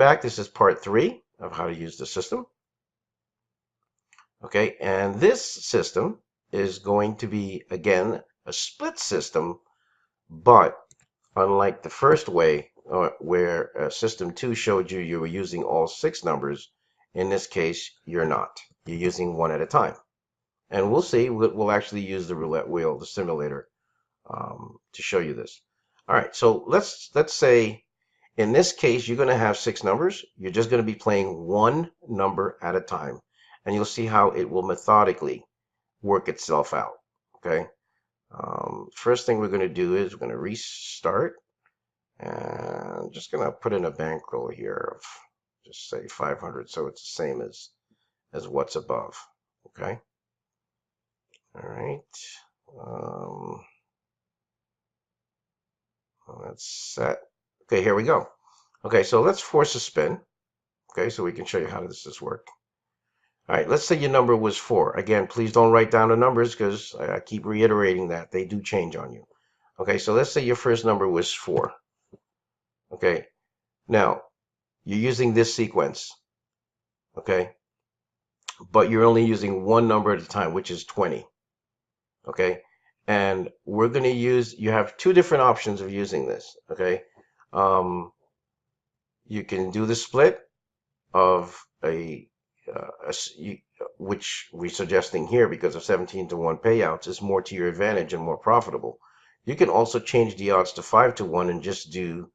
back. This is part 3 of how to use the system. Okay, and this system is going to be, again, a split system, but unlike the first way, where system 2 showed you were using all 6 numbers, in this case, you're not. You're using one at a time. And we'll see, we'll actually use the roulette wheel, the simulator, to show you this. All right, so let's say in this case, you're going to have 6 numbers. You're just going to be playing one number at a time. And you'll see how it will methodically work itself out. Okay. First thing we're going to do is we're going to restart. And I'm just going to put in a bankroll here of just say 500. So it's the same as what's above. Okay. All right. That's set. Okay, here we go. Okay, so let's force a spin. Okay, so we can show you how this does work. All right, let's say your number was 4. Again, please don't write down the numbers because I keep reiterating that they do change on you. Okay, so let's say your first number was 4. Okay, now you're using this sequence. Okay, but you're only using one number at a time, which is 20. Okay, and we're going to use, you have 2 different options of using this. Okay, you can do the split of which we're suggesting here because of 17-to-1 payouts is more to your advantage and more profitable. You can also change the odds to 5-to-1 and just do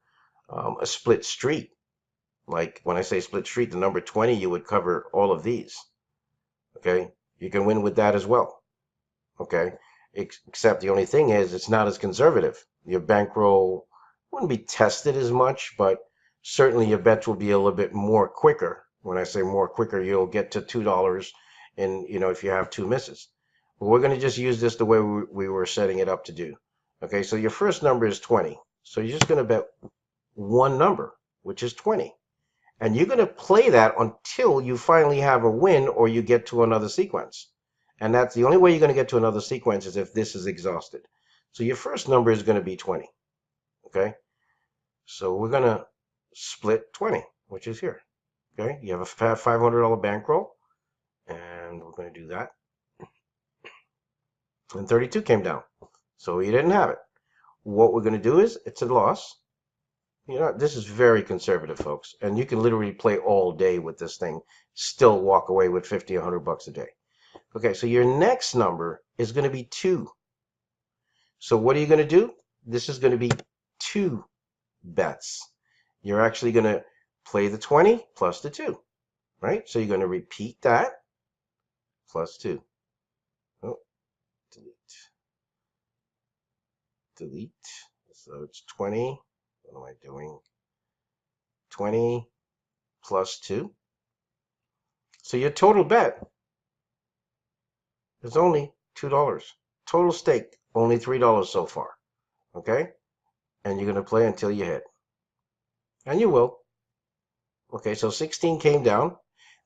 a split street. Like when I say split street, the number 20, you would cover all of these. Okay, you can win with that as well. Okay, except the only thing is it's not as conservative. Your bankroll wouldn't be tested as much, but certainly your bets will be a little bit more quicker. When I say more quicker, you'll get to $2 in, if you have 2 misses. But we're going to just use this the way we were setting it up to do. Okay, so your first number is 20. So you're just going to bet one number, which is 20. And you're going to play that until you finally have a win or you get to another sequence. And that's the only way you're going to get to another sequence is if this is exhausted. So your first number is going to be 20. Okay, so we're going to split 20, which is here. Okay, you have a $500 bankroll, and we're going to do that. And 32 came down, so you didn't have it. What we're going to do is, it's a loss. This is very conservative, folks, and you can literally play all day with this thing, still walk away with 50, $100 a day. Okay, so your next number is going to be 2. So what are you going to do? This is going to be 2 bets. You're actually going to play the 20 plus the 2, right? So you're going to repeat that plus 2. Oh, delete. So it's 20. What am I doing? 20 plus 2. So your total bet is only $2. Total stake, only $3 so far. Okay? And you're going to play until you hit. And you will. Okay, so 16 came down.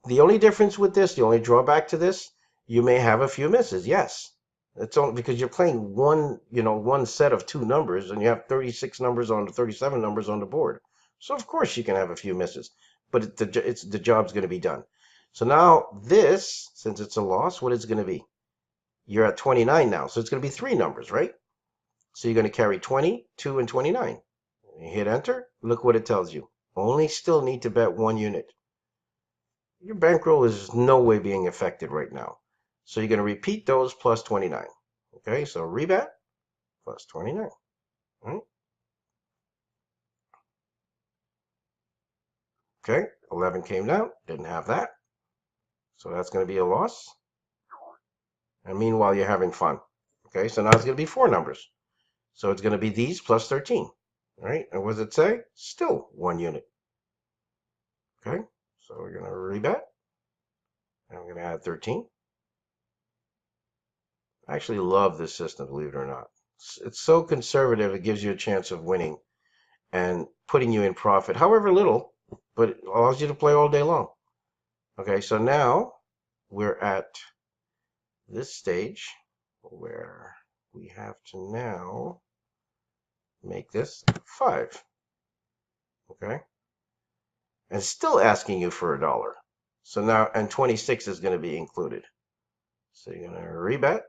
The only difference with this, the only drawback to this, you may have a few misses. Yes. It's only because you're playing one set of 2 numbers and you have 36 numbers on 37 numbers on the board. So of course you can have a few misses, but the job's going to be done. So now this, since it's a loss, what is it going to be? You're at 29 now, so it's going to be 3 numbers, right? So you're going to carry 20, 2, and 29. You hit enter. Look what it tells you. Only still need to bet 1 unit. Your bankroll is no way being affected right now. So you're going to repeat those plus 29. Okay, so rebet plus 29. Right? Okay, 11 came down. Didn't have that. So that's going to be a loss. And meanwhile, you're having fun. Okay, so now it's going to be 4 numbers. So it's going to be these plus 13. All right, and what does it say? Still 1 unit. Okay, so we're going to rebet. And we're going to add 13. I actually love this system, believe it or not. It's so conservative, it gives you a chance of winning and putting you in profit, however little, but it allows you to play all day long. Okay, so now we're at this stage where we have to now make this 5. Okay, and still asking you for $1. So now, and 26 is going to be included. So you're going to rebet.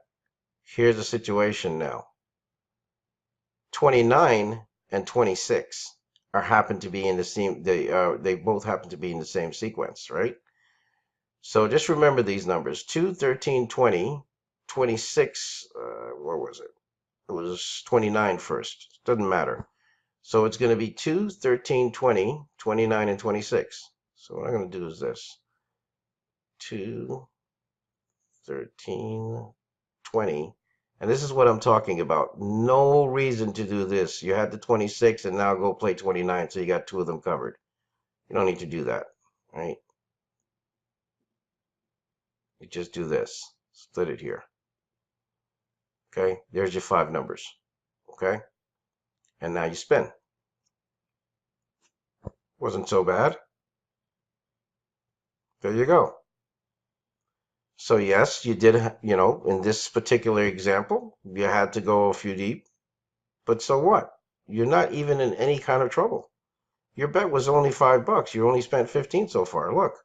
Here's the situation now. 29 and 26 are happen to be in the same, they both happen to be in the same sequence, right? So just remember these numbers: 2, 13, 20, 26, what was it? It was 29 first. Doesn't matter. So it's going to be 2, 13, 20, 29, and 26. So what I'm going to do is this: 2, 13, 20. And this is what I'm talking about. No reason to do this. You had the 26 and now go play 29, so you got two of them covered. You don't need to do that, right? You just do this. Split it here. Okay, there's your 5 numbers. Okay, and now you spin. Wasn't so bad. There you go. So yes, you did, in this particular example, you had to go a few deep, but so what? You're not even in any kind of trouble. Your bet was only $5. You only spent 15 so far. Look.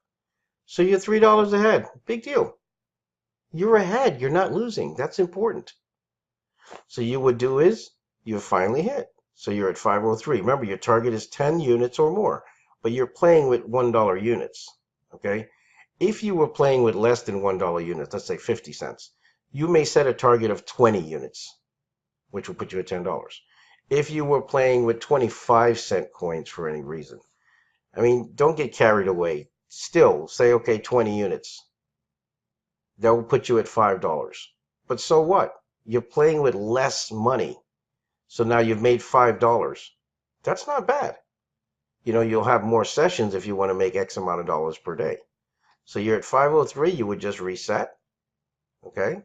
So you're $3 ahead. Big deal. You're ahead. You're not losing. That's important. So you would do is you finally hit. So you're at 503. Remember, your target is 10 units or more, but you're playing with $1 units. Okay. If you were playing with less than $1 units, let's say 50 cents, you may set a target of 20 units, which will put you at $10. If you were playing with 25-cent coins for any reason, I mean, don't get carried away. Still, say, okay, 20 units. That will put you at $5. But so what? You're playing with less money. So now you've made $5. That's not bad. You'll have more sessions if you want to make X amount of dollars per day. So you're at 503, you would just reset. Okay?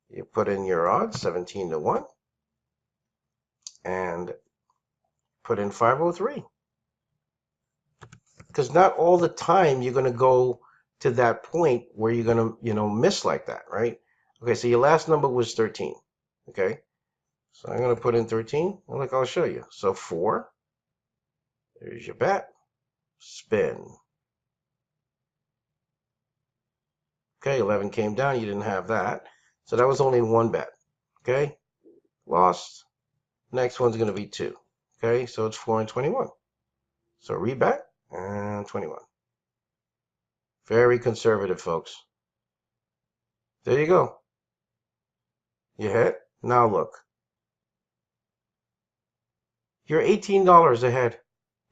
You put in your odds, 17 to 1, and put in 503. Because not all the time you're going to go to that point where you're going to, miss like that, right? Okay, so your last number was 13. Okay? So I'm going to put in 13, and look, I'll show you. So 4, there's your bet, spin. Okay, 11 came down, you didn't have that. So that was only one bet. Okay, lost. Next one's going to be 2. Okay, so it's 4 and 21. So rebet and 21. Very conservative, folks. There you go. You hit. Now look. You're $18 ahead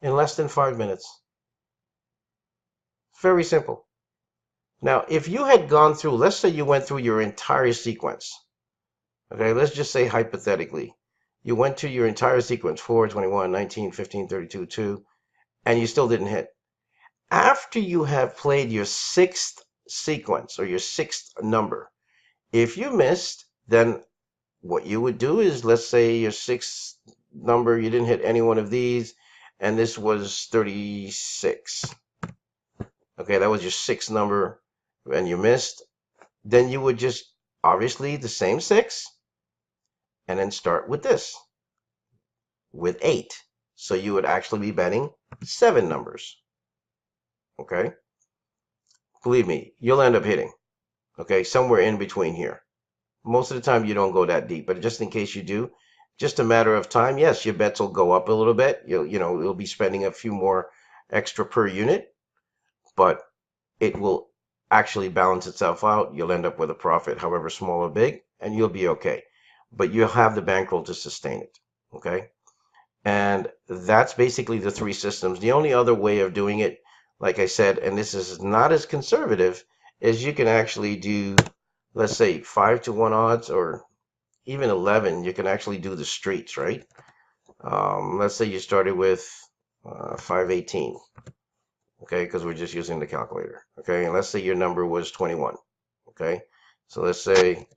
in less than 5 minutes. Very simple. Now, if you had gone through, let's say you went through your entire sequence. Okay, let's just say hypothetically, you went to your entire sequence, 4, 21, 19, 15, 32, 2, and you still didn't hit. After you have played your 6th sequence or your 6th number, if you missed, then what you would do is, let's say your 6th number, you didn't hit any one of these, and this was 36. Okay, that was your 6th number, and you missed. Then you would just, obviously, the same 6, and then start with this, with 8. So you would actually be betting 7 numbers. Okay? Believe me, you'll end up hitting. Okay, somewhere in between here. Most of the time you don't go that deep, but just in case you do, just a matter of time. Yes, your bets will go up a little bit. You'll be spending a few more extra per unit, but it will actually balance itself out. You'll end up with a profit, however small or big, and you'll be okay. But you'll have the bankroll to sustain it. Okay? And that's basically the 3 systems. The only other way of doing it, like I said, and this is not as conservative, is you can actually do, let's say, 5 to 1 odds, or even 11. You can actually do the streets, right? Let's say you started with 518. Okay, because we're just using the calculator. Okay, and let's say your number was 21. Okay, so let's say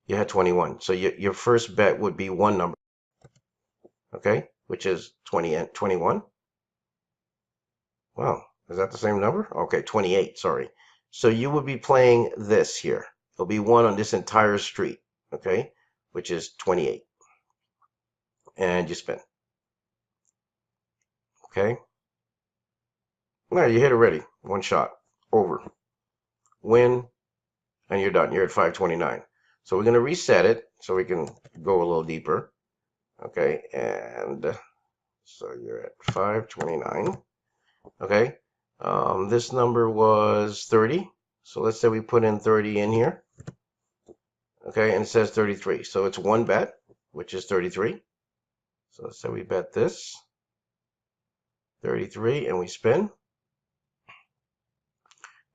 you had 21. So your first bet would be one number. Okay, which is 20 and 21. Wow, is that the same number? Okay, 28, sorry. So you would be playing this here. There'll be one on this entire street, okay, which is 28. And you spin. Okay. No, you hit already. One shot. Over. Win. And you're done. You're at 529. So we're going to reset it so we can go a little deeper. Okay. And so you're at 529. Okay. This number was 30. So let's say we put in 30 in here. Okay. And it says 33. So it's one bet, which is 33. So let's say we bet this 33 and we spin.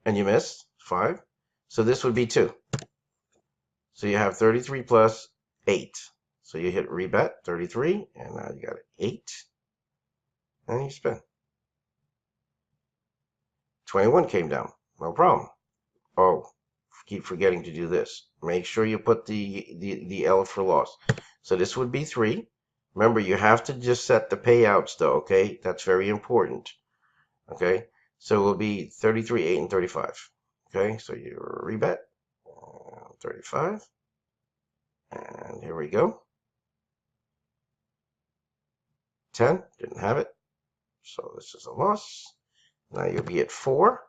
And you missed 5. So this would be 2. So you have 33 plus 8. So you hit rebet 33, and now you got 8, and you spin. 21 came down, no problem. Oh, keep forgetting to do this. Make sure you put the L for loss. So this would be 3. Remember, you have to just set the payouts though, okay? That's very important, okay? So it will be 33, 8, and 35. Okay, so you rebet 35, and here we go. 10, didn't have it, so this is a loss. Now you'll be at 4.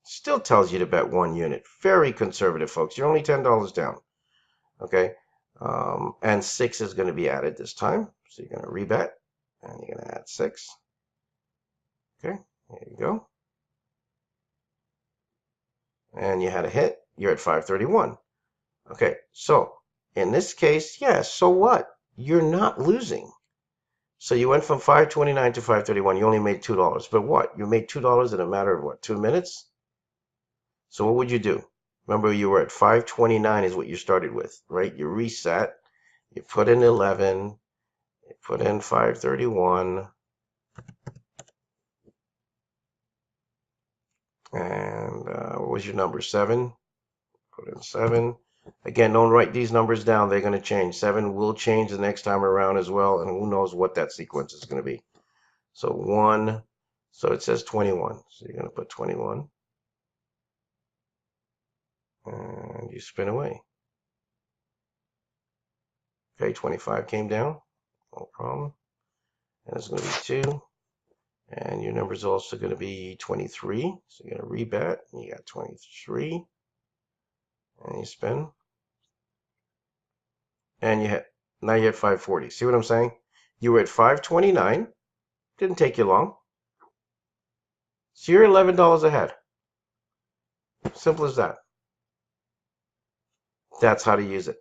Still tells you to bet 1 unit. Very conservative, folks. You're only $10 down. Okay, and 6 is going to be added this time. So you're going to rebet, and you're going to add 6. Okay, there you go. And you had a hit. You're at 531. Okay, so in this case, yes, so what? You're not losing. So you went from 529 to 531. You only made $2. But what? You made $2 in a matter of what, 2 minutes? So what would you do? Remember, you were at 529 is what you started with, right? You reset. You put in 11. You put in 531. And what was your number? 7. Put in 7. Again, don't write these numbers down. They're going to change. 7 will change the next time around as well. And who knows what that sequence is going to be. So 1. So it says 21. So you're going to put 21. And you spin away. Okay, 25 came down. No problem. And it's going to be 2. And your number is also going to be 23. So you're going to rebet. And you got 23. And you spin. And you hit. Now you're at 540. See what I'm saying? You were at 529. Didn't take you long. So you're $11 ahead. Simple as that. That's how to use it.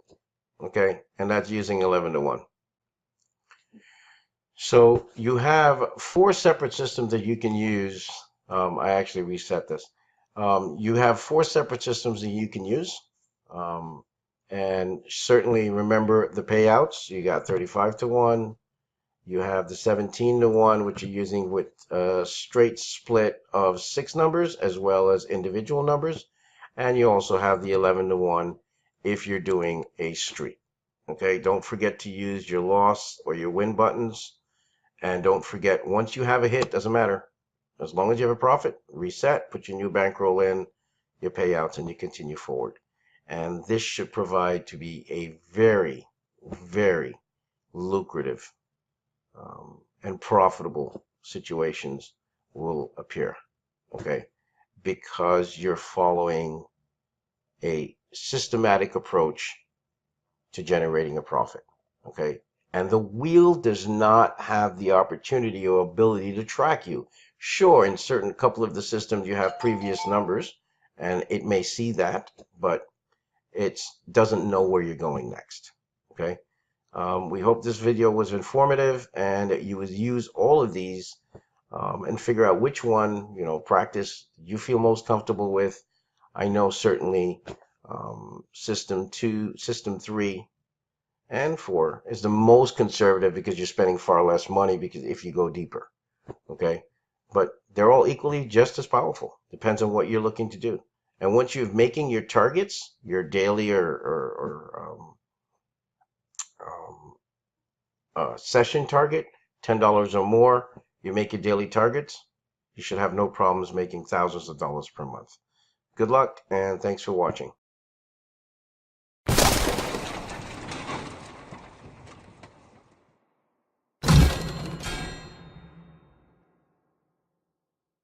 Okay? And that's using 11 to 1. So you have 4 separate systems that you can use. I actually reset this. You have 4 separate systems that you can use. And certainly remember the payouts. You got 35 to 1. You have the 17 to 1, which you're using with a straight split of 6 numbers as well as individual numbers. And you also have the 11 to 1 if you're doing a streak. Okay, don't forget to use your loss or your win buttons. And don't forget, once you have a hit, doesn't matter. As long as you have a profit, reset, put your new bankroll in, your payouts, and you continue forward. And this should provide to be a very, very lucrative and profitable situations will appear, okay? Because you're following a systematic approach to generating a profit, okay? And the wheel does not have the opportunity or ability to track you. Sure, in certain couple of the systems you have previous numbers, and it may see that, but it doesn't know where you're going next, okay? We hope this video was informative and that you would use all of these and figure out which one, practice you feel most comfortable with. I know certainly system 2, system 3, and 4 is the most conservative because you're spending far less money because if you go deeper, okay? But they're all equally just as powerful. Depends on what you're looking to do. And once you're making your targets, your daily or session target, $10 or more, you make your daily targets, you should have no problems making thousands of dollars per month. Good luck, and thanks for watching.